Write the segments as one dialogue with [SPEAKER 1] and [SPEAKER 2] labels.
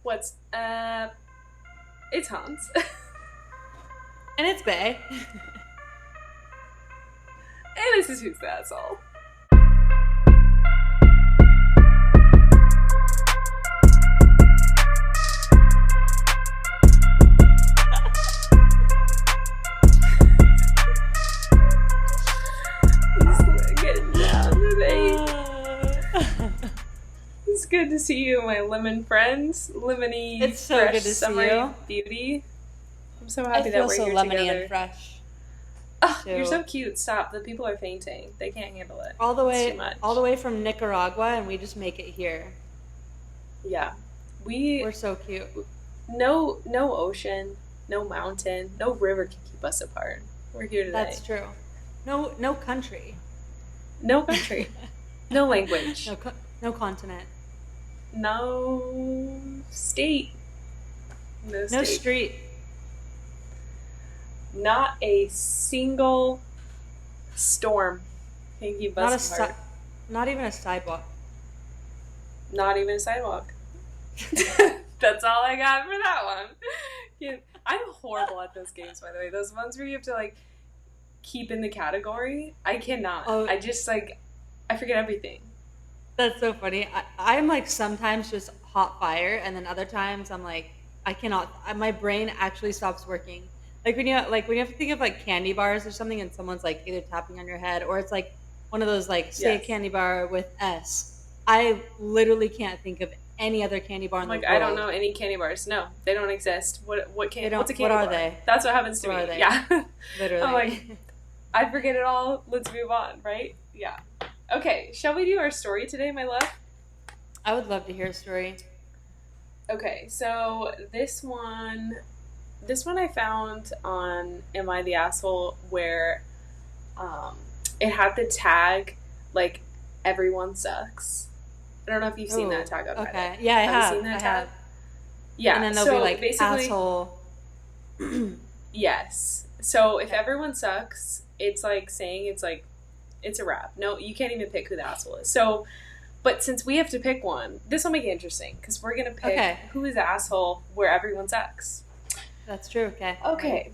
[SPEAKER 1] What's It's Hans.
[SPEAKER 2] And it's Bay.
[SPEAKER 1] And this is Who's the Asshole. Just getting down today. It's good to see you, my lemon friends. Lemony,
[SPEAKER 2] It's so
[SPEAKER 1] fresh
[SPEAKER 2] good to see
[SPEAKER 1] summer
[SPEAKER 2] you.
[SPEAKER 1] beauty. I'm so
[SPEAKER 2] I
[SPEAKER 1] happy that
[SPEAKER 2] feel
[SPEAKER 1] we're
[SPEAKER 2] so
[SPEAKER 1] here
[SPEAKER 2] lemony
[SPEAKER 1] together.
[SPEAKER 2] and fresh.
[SPEAKER 1] Oh,
[SPEAKER 2] too.
[SPEAKER 1] you're so cute. Stop. The people are fainting. They can't handle it.
[SPEAKER 2] All the
[SPEAKER 1] It's
[SPEAKER 2] way,
[SPEAKER 1] too much.
[SPEAKER 2] all the way from Nicaragua, and we just make it here.
[SPEAKER 1] Yeah.
[SPEAKER 2] We're so cute.
[SPEAKER 1] No ocean, no mountain, no river can keep us apart. We're here today.
[SPEAKER 2] That's true. No country.
[SPEAKER 1] No country. No language.
[SPEAKER 2] No continent.
[SPEAKER 1] No state. No
[SPEAKER 2] No
[SPEAKER 1] state.
[SPEAKER 2] street.
[SPEAKER 1] Not a single storm can keep us apart.
[SPEAKER 2] Not even a sidewalk.
[SPEAKER 1] Not even a sidewalk. That's all I got for that one. Yeah, I'm horrible at those games, by the way. Those ones where you have to, like, keep in the category. I cannot.
[SPEAKER 2] Oh.
[SPEAKER 1] I just, like, I forget everything.
[SPEAKER 2] That's so funny. I'm like sometimes just hot fire, and then other times I'm like I cannot. My brain actually stops working. Like when you have to think of like candy bars or something, and someone's like either tapping on your head or it's like one of those like say a
[SPEAKER 1] Yes.
[SPEAKER 2] candy bar with S. I literally can't think of any other candy bar in the
[SPEAKER 1] Like,
[SPEAKER 2] world.
[SPEAKER 1] I don't know any candy bars. No, they don't exist. What's a candy
[SPEAKER 2] What
[SPEAKER 1] bar?
[SPEAKER 2] are they?
[SPEAKER 1] That's what happens to
[SPEAKER 2] What
[SPEAKER 1] me.
[SPEAKER 2] are they?
[SPEAKER 1] Yeah.
[SPEAKER 2] Literally.
[SPEAKER 1] I'm like, I forget it all. Let's move on, right? Yeah. Okay, shall we do our story today, my love?
[SPEAKER 2] I would love to hear a story.
[SPEAKER 1] Okay, so this one I found on Am I the Asshole, where it had the tag, like, everyone sucks. I don't know if you've seen that tag on Reddit.
[SPEAKER 2] Okay. Yeah, I have.
[SPEAKER 1] You seen that
[SPEAKER 2] I
[SPEAKER 1] tag?
[SPEAKER 2] have.
[SPEAKER 1] Yeah.
[SPEAKER 2] And then they'll
[SPEAKER 1] so
[SPEAKER 2] be like
[SPEAKER 1] basically,
[SPEAKER 2] asshole.
[SPEAKER 1] yes. So if everyone sucks, it's like saying it's a wrap. No, you can't even pick who the asshole is. So, but since we have to pick one, this will make it interesting because we're gonna pick who is the asshole where everyone sucks.
[SPEAKER 2] That's true. Okay.
[SPEAKER 1] Okay.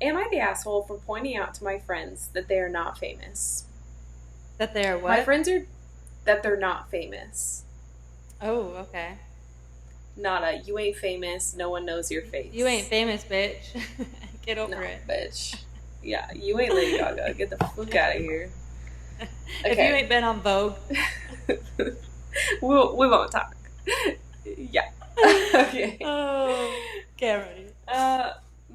[SPEAKER 1] Am I the asshole for pointing out to my friends that they are not famous?
[SPEAKER 2] That they are what?
[SPEAKER 1] My friends are that they're not famous.
[SPEAKER 2] Oh, okay.
[SPEAKER 1] Not a you ain't famous, no one knows your face.
[SPEAKER 2] You ain't famous, bitch. Get over
[SPEAKER 1] no,
[SPEAKER 2] it.
[SPEAKER 1] Bitch. Yeah, you ain't Lady Gaga. Get the fuck out of here.
[SPEAKER 2] Okay. If you ain't been on Vogue.
[SPEAKER 1] we won't talk. Yeah. Okay.
[SPEAKER 2] Oh, get ready.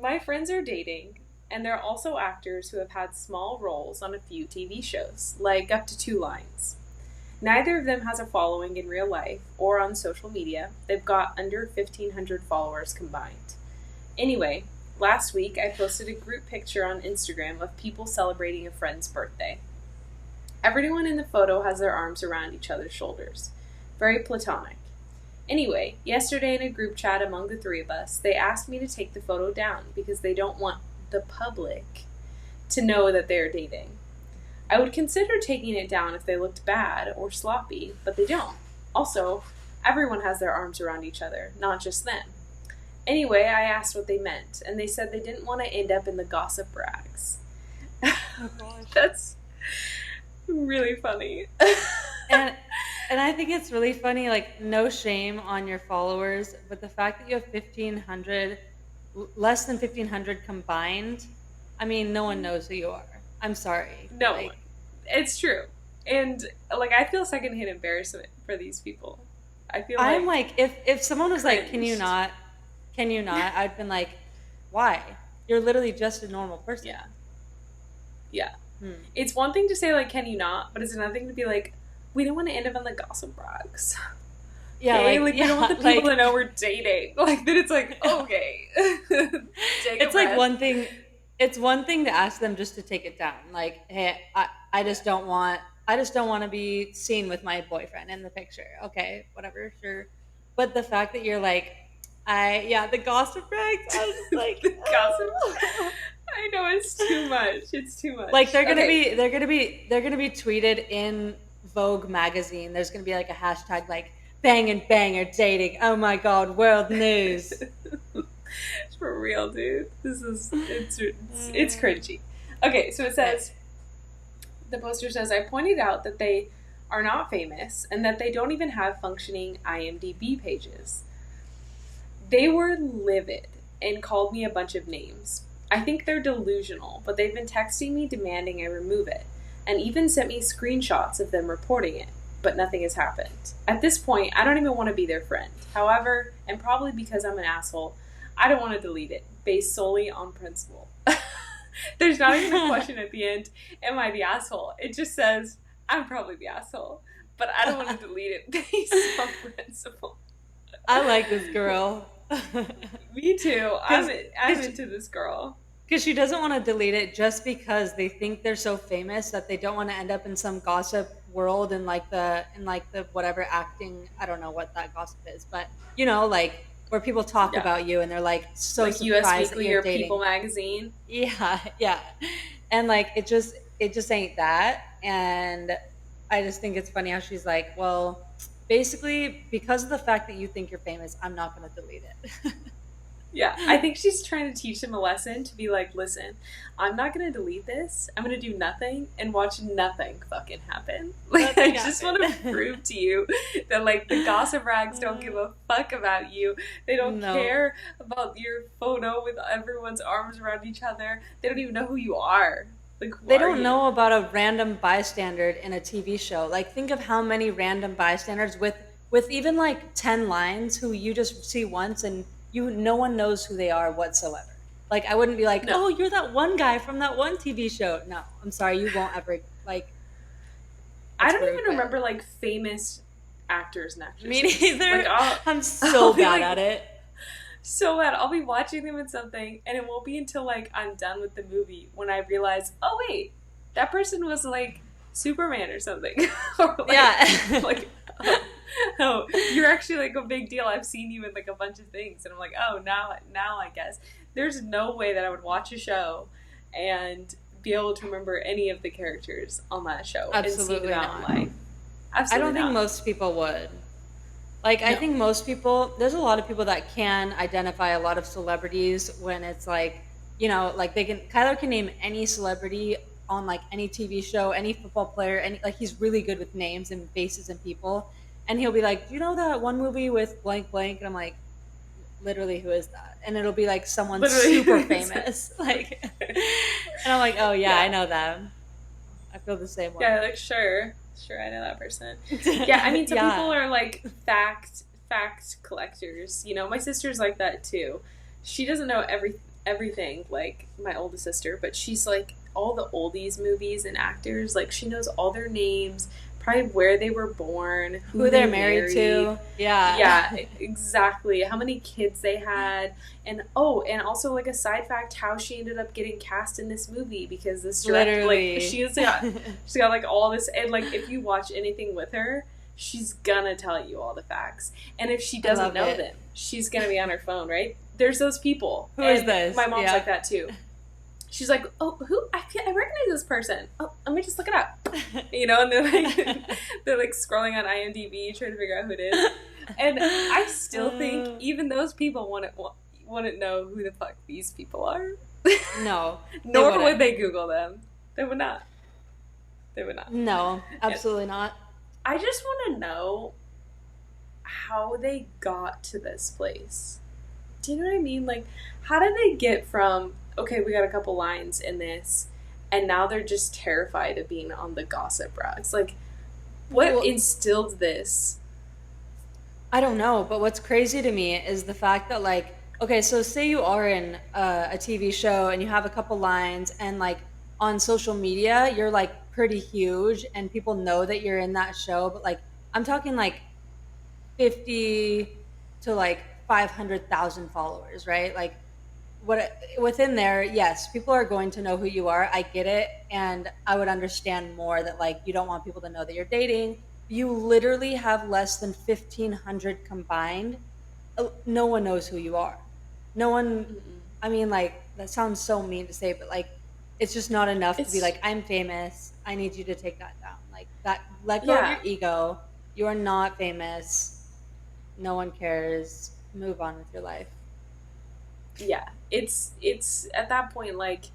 [SPEAKER 1] My friends are dating, and they're also actors who have had small roles on a few TV shows, like up to 2 lines. Neither of them has a following in real life or on social media. They've got under 1,500 followers combined. Anyway, last week I posted a group picture on Instagram of people celebrating a friend's birthday. Everyone in the photo has their arms around each other's shoulders. Very platonic. Anyway, yesterday in a group chat among the 3 of us, they asked me to take the photo down because they don't want the public to know that they are dating. I would consider taking it down if they looked bad or sloppy, but they don't. Also, everyone has their arms around each other, not just them. Anyway, I asked what they meant, and they said they didn't want to end up in the gossip rags.
[SPEAKER 2] Oh gosh.
[SPEAKER 1] That's really funny.
[SPEAKER 2] And I think it's really funny, like, no shame on your followers, but the fact that you have 1,500, less than 1,500 combined, I mean, no one knows who you are. I'm sorry.
[SPEAKER 1] No,
[SPEAKER 2] like,
[SPEAKER 1] it's true. And, like, I feel secondhand embarrassment for these people. I feel
[SPEAKER 2] I'm like, if someone was like, can you
[SPEAKER 1] cringed.
[SPEAKER 2] not, I'd been like, why? You're literally just a normal person.
[SPEAKER 1] Yeah. Yeah. It's one thing to say, like, can you not? But it's another thing to be like, we don't want to end up on the gossip rags.
[SPEAKER 2] Yeah,
[SPEAKER 1] okay?
[SPEAKER 2] like,
[SPEAKER 1] we don't want the people to know we're dating. Like, then it's like, okay.
[SPEAKER 2] It's like one thing. It's one thing to ask them just to take it down. Like, hey, I just don't want to be seen with my boyfriend in the picture. Okay, whatever, sure. But the fact that you're like, the gossip rags. I was just like,
[SPEAKER 1] the gossip. I know it's too much. It's too much.
[SPEAKER 2] Like they're gonna be tweeted in Vogue magazine. There's gonna be like a hashtag like banging banger dating. Oh my god, world news.
[SPEAKER 1] For real, dude. This is it's cringy. Okay, so it
[SPEAKER 2] Okay.
[SPEAKER 1] says the poster says I pointed out that they are not famous and that they don't even have functioning IMDb pages. They were livid and called me a bunch of names. I think they're delusional, but they've been texting me demanding I remove it, and even sent me screenshots of them reporting it, but nothing has happened. At this point, I don't even want to be their friend. However, and probably because I'm an asshole, I don't want to delete it, based solely on principle. There's not even a question at the end, am I the asshole? It just says, I'm probably the asshole, but I don't want to delete it based on principle.
[SPEAKER 2] I like this girl.
[SPEAKER 1] Me too. I'm
[SPEAKER 2] Cause
[SPEAKER 1] into this girl.
[SPEAKER 2] she doesn't want to delete it just because they think they're so famous that they don't want to end up in some gossip world and like the whatever acting. I don't know what that gossip is, but like where people talk
[SPEAKER 1] Yeah.
[SPEAKER 2] about you and they're like so
[SPEAKER 1] Like US
[SPEAKER 2] surprised that
[SPEAKER 1] Weekly
[SPEAKER 2] you're
[SPEAKER 1] or People
[SPEAKER 2] dating.
[SPEAKER 1] Magazine.
[SPEAKER 2] Yeah, yeah. And like it just ain't that. And I just think it's funny how she's like, well, basically because of the fact that you think you're famous, I'm not going to delete it.
[SPEAKER 1] Yeah, I think she's trying to teach him a lesson to be like, listen, I'm not gonna delete this. I'm gonna do nothing and watch nothing fucking happen. Like, I
[SPEAKER 2] Nothing
[SPEAKER 1] just want to
[SPEAKER 2] happened.
[SPEAKER 1] prove to you that like the gossip rags don't give a fuck about you. They don't
[SPEAKER 2] No.
[SPEAKER 1] care about your photo with everyone's arms around each other. They don't even know who you are. Like, who
[SPEAKER 2] They
[SPEAKER 1] are
[SPEAKER 2] don't
[SPEAKER 1] you?
[SPEAKER 2] know about a random bystander in a TV show. Like think of how many random bystanders with even like 10 lines who you just see once and no one knows who they are whatsoever. Like I wouldn't be like,
[SPEAKER 1] No,
[SPEAKER 2] "Oh, you're that one guy from that one TV show." No, I'm sorry, you won't ever like
[SPEAKER 1] I
[SPEAKER 2] that's
[SPEAKER 1] don't
[SPEAKER 2] rude,
[SPEAKER 1] even
[SPEAKER 2] but
[SPEAKER 1] remember like famous actors and
[SPEAKER 2] me
[SPEAKER 1] actresses. Like,
[SPEAKER 2] neither. I'm
[SPEAKER 1] I'll
[SPEAKER 2] so
[SPEAKER 1] be
[SPEAKER 2] bad
[SPEAKER 1] like
[SPEAKER 2] at it.
[SPEAKER 1] so bad. I'll be watching them in something, and it won't be until like I'm done with the movie when I realize, oh wait, that person was like Superman or something, or
[SPEAKER 2] Yeah.
[SPEAKER 1] like oh, oh, you're actually like a big deal. I've seen you in like a bunch of things, and I'm like, oh, now I guess there's no way that I would watch a show and be able to remember any of the characters on that show and see them
[SPEAKER 2] Absolutely
[SPEAKER 1] out in
[SPEAKER 2] not.
[SPEAKER 1] life.
[SPEAKER 2] I
[SPEAKER 1] Absolutely
[SPEAKER 2] don't think
[SPEAKER 1] not.
[SPEAKER 2] most people would. Like, I
[SPEAKER 1] No.
[SPEAKER 2] think most people, there's a lot of people that can identify a lot of celebrities when it's like, like Kyler can name any celebrity on like any TV show, any football player, like he's really good with names and faces and people. And he'll be like, do you know that one movie with blank blank? And I'm like, literally, who is that? And it'll be like someone super
[SPEAKER 1] Literally.
[SPEAKER 2] famous. Like, and I'm like, oh yeah, I
[SPEAKER 1] Yeah.
[SPEAKER 2] know them. I feel the same
[SPEAKER 1] Yeah,
[SPEAKER 2] way.
[SPEAKER 1] like sure, I know that person. Yeah, I mean, some people
[SPEAKER 2] Yeah.
[SPEAKER 1] are like fact collectors. You know, my sister's like that too. She doesn't know everything like my oldest sister, but she's like all the oldies movies and actors. Like she knows all their names, probably where they were born, who
[SPEAKER 2] Who
[SPEAKER 1] they
[SPEAKER 2] they're married
[SPEAKER 1] married.
[SPEAKER 2] to. Yeah.
[SPEAKER 1] Yeah, exactly. How many kids they had, and oh, and also like a side fact, how she ended up getting cast in this movie because this director, like,
[SPEAKER 2] Literally.
[SPEAKER 1] she's got like all this, and like if you watch anything with her, she's gonna tell you all the facts, and if she
[SPEAKER 2] I
[SPEAKER 1] doesn't
[SPEAKER 2] love
[SPEAKER 1] know
[SPEAKER 2] it.
[SPEAKER 1] them, she's gonna be on her phone, right? There's those people,
[SPEAKER 2] Who is
[SPEAKER 1] and
[SPEAKER 2] this?
[SPEAKER 1] my mom's
[SPEAKER 2] Yeah.
[SPEAKER 1] like that too. She's like, oh, who? I recognize this person. Oh, let me just look it up. You know, and they're like, they're like scrolling on IMDb trying to figure out who it is. And I still think even those people wouldn't know who the fuck these people are.
[SPEAKER 2] No, they
[SPEAKER 1] Nor would
[SPEAKER 2] wouldn't.
[SPEAKER 1] they Google them. They would not. They would not.
[SPEAKER 2] No,
[SPEAKER 1] And
[SPEAKER 2] absolutely not.
[SPEAKER 1] I just want to know how they got to this place. Do you know what I mean? Like, how did they get from, okay, we got a couple lines in this, and now they're just terrified of being on the gossip rags? Like, what
[SPEAKER 2] Well,
[SPEAKER 1] instilled this?
[SPEAKER 2] I don't know, but what's crazy to me is the fact that like, okay, so say you are in a TV show and you have a couple lines, and like on social media you're like pretty huge and people know that you're in that show, but like I'm talking like 50 to like 500,000 followers, right? Like what within there, yes, people are going to know who you are. I get it, and I would understand more that like you don't want people to know that you're dating. You literally have less than 1,500 combined. No one knows who you are. No one.
[SPEAKER 1] Mm-mm.
[SPEAKER 2] I mean, like that sounds so mean to say, but like it's just not enough to be
[SPEAKER 1] It's,
[SPEAKER 2] like, I'm famous, I need you to take that down. Like that, let go of your
[SPEAKER 1] yeah.
[SPEAKER 2] ego. You are not famous. no one cares, move on with your life.
[SPEAKER 1] Yeah, it's at that point, like,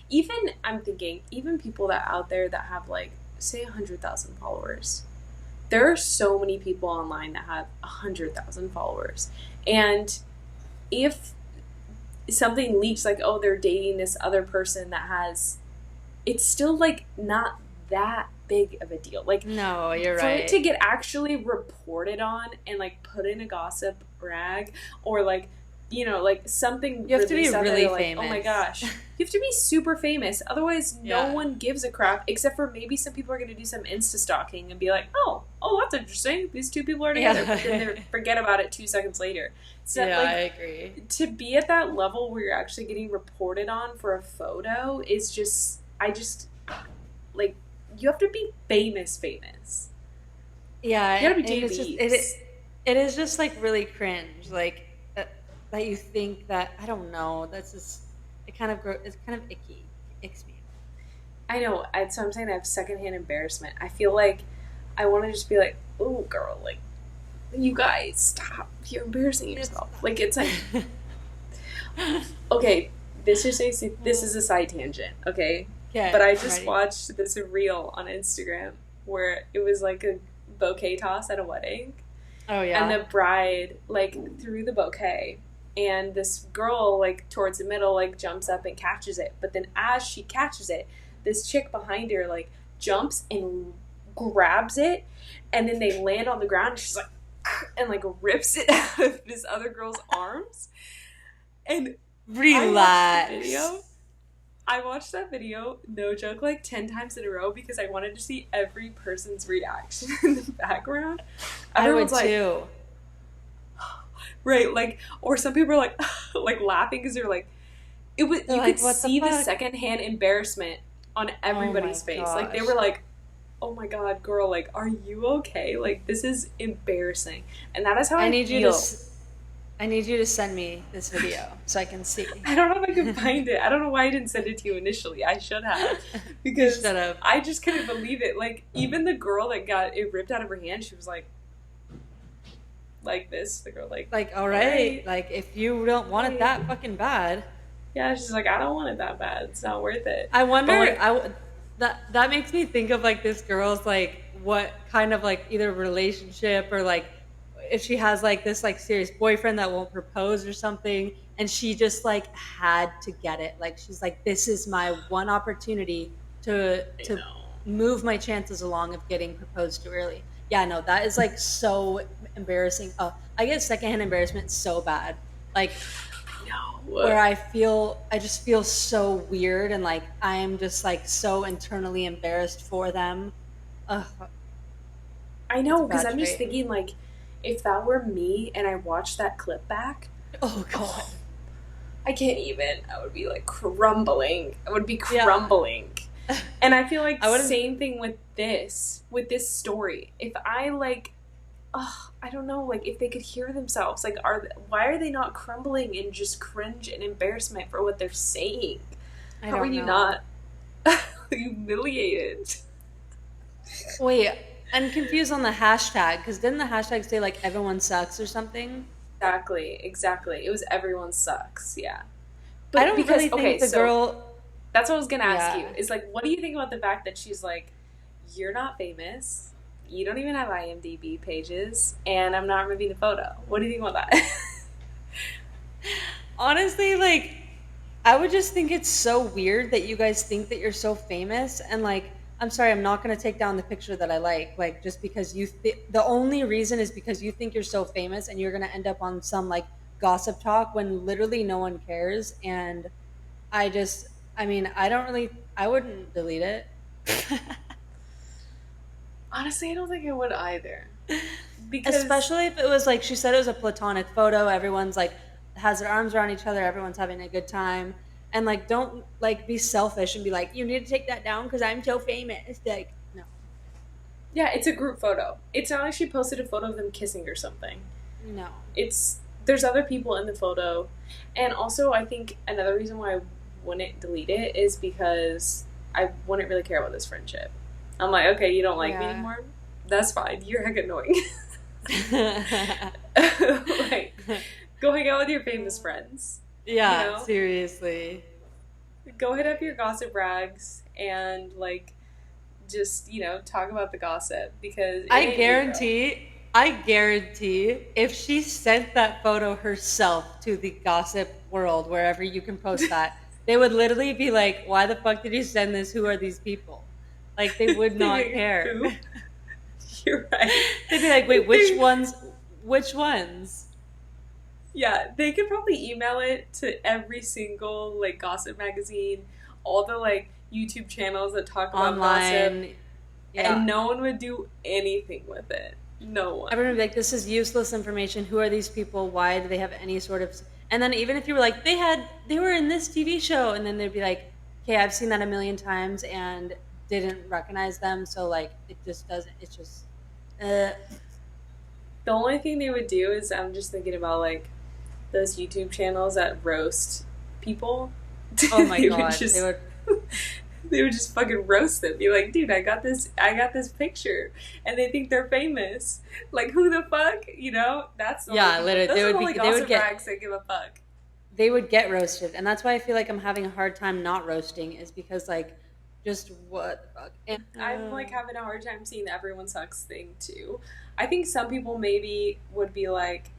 [SPEAKER 1] even I'm thinking, even people that out there that have like say 100,000 followers, there are so many people online that have 100,000 followers, and if something leaks like, oh, they're dating this other person that has, it's still like not that big of a deal. Like,
[SPEAKER 2] no, you're
[SPEAKER 1] for
[SPEAKER 2] right.
[SPEAKER 1] it to get actually reported on and like put in a gossip rag, or like, you know, like something,
[SPEAKER 2] you have to be really
[SPEAKER 1] like,
[SPEAKER 2] famous.
[SPEAKER 1] oh my gosh, you have to be super famous. Otherwise, no one gives a crap, except for maybe some people are going to do some Insta stalking and be like, oh, that's interesting. These two people are together. But then they forget about it 2 seconds later. So,
[SPEAKER 2] yeah,
[SPEAKER 1] like,
[SPEAKER 2] I agree.
[SPEAKER 1] To be at that level where you're actually getting reported on for a photo is just, like, you have to be famous.
[SPEAKER 2] Yeah,
[SPEAKER 1] you gotta be JB.
[SPEAKER 2] It is just like really cringe, like that you think that, I don't know. That's just, it's kind of icky. Icks me.
[SPEAKER 1] I know. So I'm saying I have secondhand embarrassment. I feel like I want to just be like, oh, girl, like, you guys, stop. You're embarrassing yourself. Like, it's like, okay, this is a side tangent, okay? But I just watched this reel on Instagram where it was like a bouquet toss at a wedding.
[SPEAKER 2] Oh, yeah.
[SPEAKER 1] And the bride, like, threw the bouquet, and this girl, like, towards the middle, like, jumps up and catches it. But then as she catches it, this chick behind her, like, jumps and grabs it, and then they land on the ground, and she's like, and, like, rips it out of this other girl's arms. And
[SPEAKER 2] relax.
[SPEAKER 1] I watched that video, no joke, like 10 times in a row because I wanted to see every person's reaction in the background.
[SPEAKER 2] Everyone's I would too.
[SPEAKER 1] Right, like, or some people are like, like laughing because they're like, you could see the secondhand embarrassment on everybody's face.
[SPEAKER 2] Gosh.
[SPEAKER 1] Like, they were like, oh my god, girl, like, are you okay? Like, this is embarrassing. And that is how I feel.
[SPEAKER 2] I need you to send me this video so I can see.
[SPEAKER 1] I don't know if I can find it. I don't know why I didn't send it to you initially. I should have. Because I just couldn't believe it. Like, even the girl that got it ripped out of her hand, she was like this. The girl, like,
[SPEAKER 2] all right. Like, if you don't want it that fucking bad.
[SPEAKER 1] Yeah, she's like, I don't want it that bad. It's not worth it.
[SPEAKER 2] I wonder, that makes me think of, like, this girl's, like, what kind of, like, either relationship or, like, if she has like this like serious boyfriend that won't propose or something, and she just like had to get it. Like, she's like, this is my one opportunity to move my chances along of getting proposed to early. Yeah, no, that is like so embarrassing. I get secondhand embarrassment so bad. Like, where I just feel so weird, and like I am just like so internally embarrassed for them.
[SPEAKER 1] I know, because I'm just thinking, like, if that were me and I watched that clip back,
[SPEAKER 2] oh god,
[SPEAKER 1] I can't even. I would be like crumbling. I would be crumbling. Yeah. And I feel like the same thing with this story. If I like, I don't know, like if they could hear themselves, like, why are they not crumbling in just cringe and embarrassment for what they're saying? How are you not humiliated?
[SPEAKER 2] Wait. I'm confused on the hashtag, because didn't the hashtag say like everyone sucks or something?
[SPEAKER 1] Exactly. It was everyone sucks, yeah. But
[SPEAKER 2] I don't really think the girl...
[SPEAKER 1] That's what I was going to ask you. Is like, what do you think about the fact that she's like, you're not famous, you don't even have IMDb pages, and I'm not reviewing the photo. What do you think about that?
[SPEAKER 2] Honestly, like, I would just think it's so weird that you guys think that you're so famous, and like, I'm sorry, I'm not going to take down the picture that I like just because the only reason is because you think you're so famous and you're going to end up on some like gossip talk when literally no one cares. And I wouldn't delete it.
[SPEAKER 1] Honestly, I don't think I would either. Because
[SPEAKER 2] especially if it was like, she said it was a platonic photo, everyone's like has their arms around each other, everyone's having a good time. And like, don't like be selfish and be like, you need to take that down because I'm so famous. Like, no.
[SPEAKER 1] Yeah, it's a group photo. It's not like she posted a photo of them kissing or something.
[SPEAKER 2] No.
[SPEAKER 1] There's other people in the photo. And also, I think another reason why I wouldn't delete it is because I wouldn't really care about this friendship. I'm like, okay, you don't like me anymore? That's fine. You're heck annoying. Like, go hang out with your famous friends. You
[SPEAKER 2] Yeah,
[SPEAKER 1] know,
[SPEAKER 2] seriously.
[SPEAKER 1] go hit up your gossip rags and like just talk about the gossip because it
[SPEAKER 2] I
[SPEAKER 1] ain't me, girl.
[SPEAKER 2] guarantee, I guarantee if she sent that photo herself to the gossip world, wherever you can post that, they would literally be like, why the fuck did you send this? Who are these people? Like, they would
[SPEAKER 1] They
[SPEAKER 2] not
[SPEAKER 1] make
[SPEAKER 2] care.
[SPEAKER 1] who? You're right.
[SPEAKER 2] They'd be like, wait, which
[SPEAKER 1] They,
[SPEAKER 2] ones? Which ones?
[SPEAKER 1] yeah, they could probably email it to every single like gossip magazine, all the like YouTube channels that talk about gossip,
[SPEAKER 2] Online.
[SPEAKER 1] and
[SPEAKER 2] Yeah.
[SPEAKER 1] no one would do anything with it. No
[SPEAKER 2] Everyone
[SPEAKER 1] one.
[SPEAKER 2] would be like, this is useless information. Who are these people? Why do they have any sort of. And then even if you were like, they were in this TV show, and then they'd be like, okay, I've seen that a million times and didn't recognize them. So, like, it just doesn't, it's just, uh,
[SPEAKER 1] The only thing they would do is I'm just thinking about like those YouTube channels that roast people.
[SPEAKER 2] oh my
[SPEAKER 1] they would
[SPEAKER 2] God. They
[SPEAKER 1] just
[SPEAKER 2] would,
[SPEAKER 1] they would just fucking roast them. Be like, dude, I got this picture, and they think they're famous. Like, who the fuck? That's the only
[SPEAKER 2] yeah,
[SPEAKER 1] people.
[SPEAKER 2] literally,
[SPEAKER 1] Those are the only
[SPEAKER 2] they would
[SPEAKER 1] gossip
[SPEAKER 2] get,
[SPEAKER 1] rags that give a fuck.
[SPEAKER 2] they would get roasted. And that's why I feel like I'm having a hard time not roasting, is because, like, just what the fuck? And,
[SPEAKER 1] I'm like having a hard time seeing the everyone sucks thing too. I think some people maybe would be like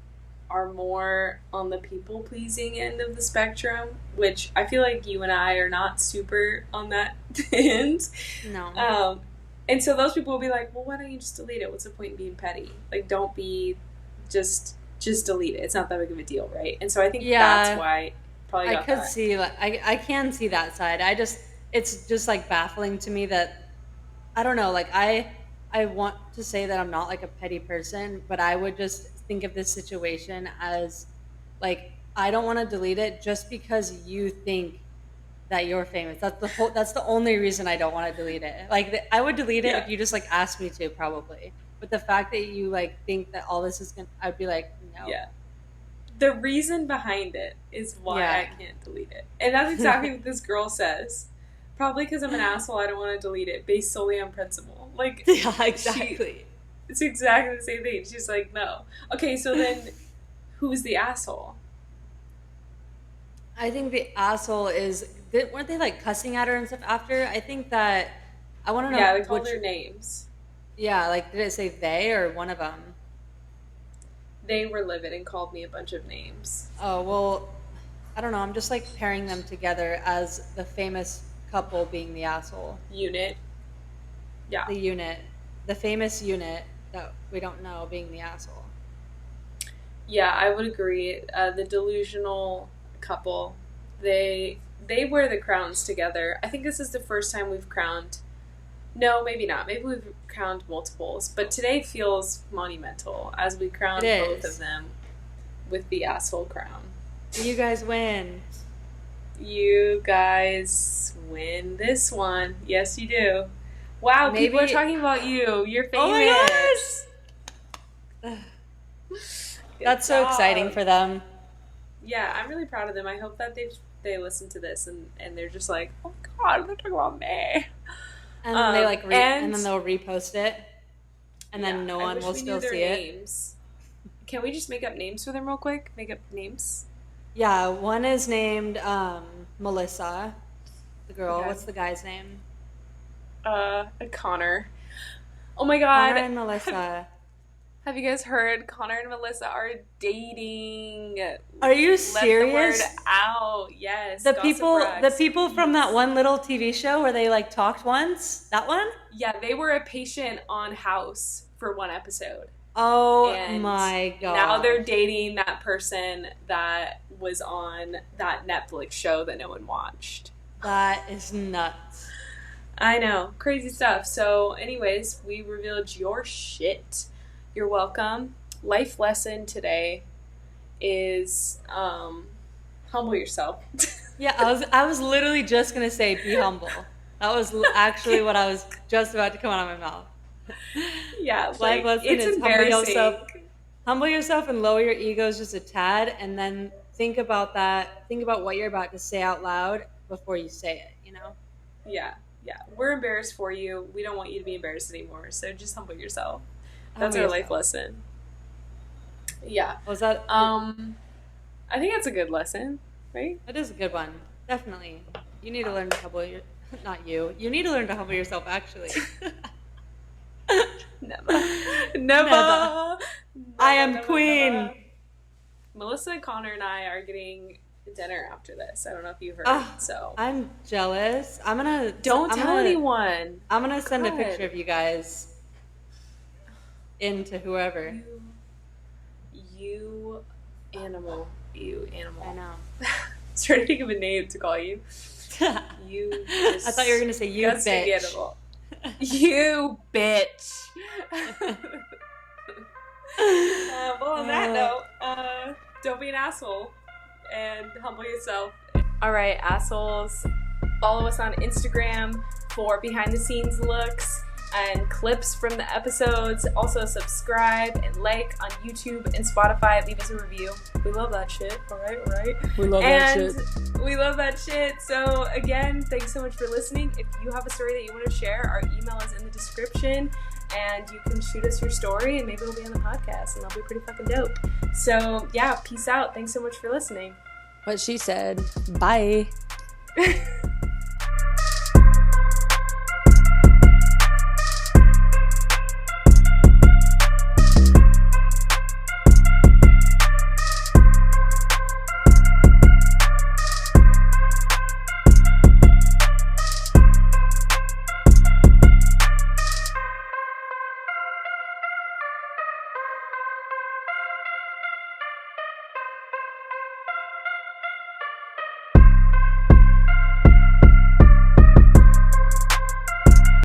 [SPEAKER 1] are more on the people pleasing end of the spectrum, which I feel like you and I are not super on that end.
[SPEAKER 2] no.
[SPEAKER 1] And so those people will be like, well, why don't you just delete it? What's the point in being petty? Like, don't be just delete it. It's not that big of a deal, right? And so I think that's
[SPEAKER 2] Yeah.
[SPEAKER 1] why probably
[SPEAKER 2] I
[SPEAKER 1] got
[SPEAKER 2] could
[SPEAKER 1] that.
[SPEAKER 2] see, like, I can see that side. It's just like baffling to me that I don't know, like, I want to say that I'm not like a petty person, but I would just think of this situation as like, I don't want to delete it just because you think that you're famous. That's the only reason I don't want to delete it. Like, I would delete it
[SPEAKER 1] Yeah,
[SPEAKER 2] if you just like asked me to, probably. But the fact that you like think that all this is gonna, I'd be like, no.
[SPEAKER 1] yeah. The reason behind it is why
[SPEAKER 2] Yeah.
[SPEAKER 1] I can't delete it. And that's exactly what this girl says. Probably because I'm an asshole, I don't want to delete it based solely on principle. Like,
[SPEAKER 2] Yeah,
[SPEAKER 1] she,
[SPEAKER 2] exactly.
[SPEAKER 1] it's exactly the same thing. She's like, no. Okay, so then who's the asshole?
[SPEAKER 2] I think the asshole is. Weren't they like cussing at her and stuff after? I think that I want to know
[SPEAKER 1] Yeah, they called
[SPEAKER 2] which.
[SPEAKER 1] their names.
[SPEAKER 2] Yeah, like did it say they or one of them?
[SPEAKER 1] They were livid and called me a bunch of names.
[SPEAKER 2] Oh well, I don't know. I'm just like pairing them together as the famous couple being the asshole,
[SPEAKER 1] Unit. Yeah.
[SPEAKER 2] the unit, the famous unit that we don't know being the asshole.
[SPEAKER 1] Yeah, I would agree. The delusional couple, they wear the crowns together. I think this is the first time we've crowned. No, maybe not. Maybe we've crowned multiples, but today feels monumental as we crown
[SPEAKER 2] It
[SPEAKER 1] both of
[SPEAKER 2] is.
[SPEAKER 1] them with the asshole crown.
[SPEAKER 2] You guys win.
[SPEAKER 1] You guys win this one. Yes, you do. Wow, people are
[SPEAKER 2] Maybe.
[SPEAKER 1] talking about you. You're
[SPEAKER 2] Oh my
[SPEAKER 1] famous.
[SPEAKER 2] gosh!
[SPEAKER 1] Good
[SPEAKER 2] That's so exciting
[SPEAKER 1] job.
[SPEAKER 2] for them.
[SPEAKER 1] Yeah, I'm really proud of them. I hope that they listen to this and they're just like, oh my god, they're talking about me.
[SPEAKER 2] And then they like and
[SPEAKER 1] And
[SPEAKER 2] then they'll repost it, and
[SPEAKER 1] yeah,
[SPEAKER 2] then no
[SPEAKER 1] I
[SPEAKER 2] one
[SPEAKER 1] wish
[SPEAKER 2] will
[SPEAKER 1] we knew
[SPEAKER 2] still
[SPEAKER 1] their
[SPEAKER 2] see it.
[SPEAKER 1] names. Can we just make up names for them real quick? Make up names.
[SPEAKER 2] Yeah, one is named Melissa, the girl.
[SPEAKER 1] Okay.
[SPEAKER 2] What's the guy's name?
[SPEAKER 1] Connor. Oh my
[SPEAKER 2] Connor
[SPEAKER 1] god.
[SPEAKER 2] and Melissa.
[SPEAKER 1] Have you guys heard Connor and Melissa are dating?
[SPEAKER 2] Are you
[SPEAKER 1] Let the word
[SPEAKER 2] serious?
[SPEAKER 1] out. Yes.
[SPEAKER 2] The
[SPEAKER 1] Gossip
[SPEAKER 2] people, the
[SPEAKER 1] rags,
[SPEAKER 2] people from that
[SPEAKER 1] please.
[SPEAKER 2] one little TV show where they like talked once. That one?
[SPEAKER 1] Yeah, they were a patient on House for one episode.
[SPEAKER 2] Oh
[SPEAKER 1] And
[SPEAKER 2] my
[SPEAKER 1] now
[SPEAKER 2] god,
[SPEAKER 1] they're dating that person that was on that Netflix show that no one watched.
[SPEAKER 2] that is nuts.
[SPEAKER 1] I know. Crazy stuff. So, anyways, we revealed your shit. You're welcome. Life lesson today is humble yourself.
[SPEAKER 2] Yeah, I was literally just gonna say be humble. That was actually what I was just about to come out of my mouth.
[SPEAKER 1] Yeah,
[SPEAKER 2] Life
[SPEAKER 1] like
[SPEAKER 2] lesson
[SPEAKER 1] it's
[SPEAKER 2] is humble yourself.
[SPEAKER 1] embarrassing.
[SPEAKER 2] Humble yourself and lower your egos just a tad, and then think about that. Think about what you're about to say out loud before you say it. You know.
[SPEAKER 1] Yeah, yeah. We're embarrassed for you. We don't want you to be embarrassed anymore. So just humble yourself. That's
[SPEAKER 2] Humble
[SPEAKER 1] our life
[SPEAKER 2] yourself.
[SPEAKER 1] lesson. Yeah.
[SPEAKER 2] Was that?
[SPEAKER 1] I think that's a good lesson, right?
[SPEAKER 2] It is a good one. Definitely. You need to learn to humble your. Not you. You need to learn to humble yourself. Actually.
[SPEAKER 1] Never.
[SPEAKER 2] I am queen.
[SPEAKER 1] Never. Melissa, Connor, and I are getting dinner after this. I don't know if you heard. So
[SPEAKER 2] I'm jealous.
[SPEAKER 1] Don't tell anyone.
[SPEAKER 2] I'm gonna send a picture of you guys into whoever.
[SPEAKER 1] You animal.
[SPEAKER 2] I know.
[SPEAKER 1] I was trying to think of a name to call you. You.
[SPEAKER 2] I thought you were gonna say you bitch.
[SPEAKER 1] Animal. You bitch. Well, on that note, don't be an asshole and humble yourself. All right, assholes. Follow us on Instagram for behind the scenes looks and clips from the episodes. Also subscribe and like on YouTube and Spotify. Leave us a review. We love that shit. All right.
[SPEAKER 2] We love that shit.
[SPEAKER 1] We love that shit. So again, thanks so much for listening. If you have a story that you want to share, our email is in the description. And you can shoot us your story and maybe it'll be on the podcast and that'll be pretty fucking dope. So yeah, peace out. Thanks so much for listening.
[SPEAKER 2] What she said. Bye.